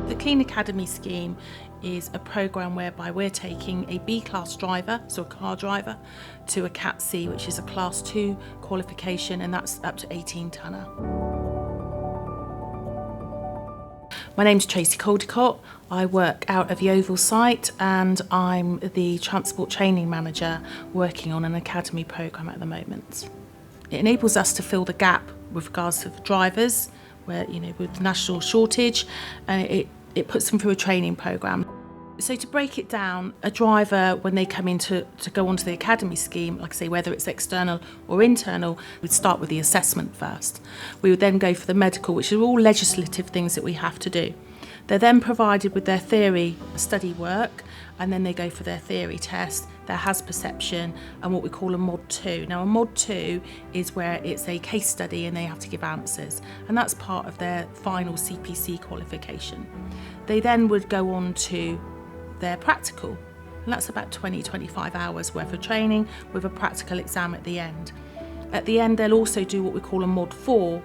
The Clean Academy scheme is a programme whereby we're taking a B-class driver, so a car driver, to a Cat C, which is a Class 2 qualification, and that's up to 18 tonner. My name's Tracy Caldicott. I work out of the Oval site and I'm the Transport Training Manager working on an academy programme at the moment. It enables us to fill the gap with regards to drivers, where, with the national shortage, and it puts them through a training programme. So to break it down, a driver, when they come in to go onto the academy scheme, like I say, whether it's external or internal, we'd start with the assessment first. We would then go for the medical, which are all legislative things that we have to do. They're then provided with their theory study work, and then they go for their theory test, their HAS perception, and what we call a Mod 2. Now, a Mod 2 is where it's a case study and they have to give answers, and that's part of their final CPC qualification. They then would go on to their practical, and that's about 20-25 hours worth of training with a practical exam at the end. At the end, they'll also do what we call a Mod 4,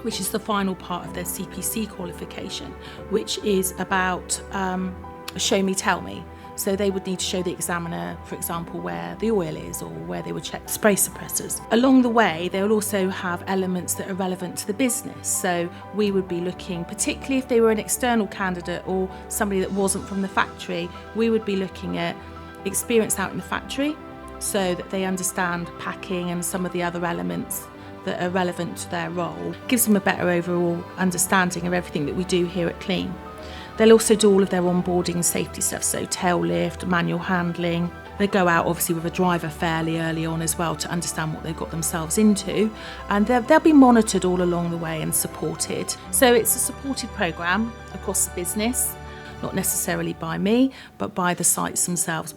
which is the final part of their CPC qualification, which is about show me, tell me. So they would need to show the examiner, for example, where the oil is or where they would check spray suppressors. Along the way, they'll also have elements that are relevant to the business. So we would be looking, particularly if they were an external candidate or somebody that wasn't from the factory, we would be looking at experience out in the factory so that they understand packing and some of the other elements that are relevant to their role. Gives them a better overall understanding of everything that we do here at Clean. They'll also do all of their onboarding and safety stuff, so tail lift, manual handling. They go out obviously with a driver fairly early on as well to understand what they've got themselves into, and they'll be monitored all along the way and supported. So it's a supported programme across the business, not necessarily by me, but by the sites themselves.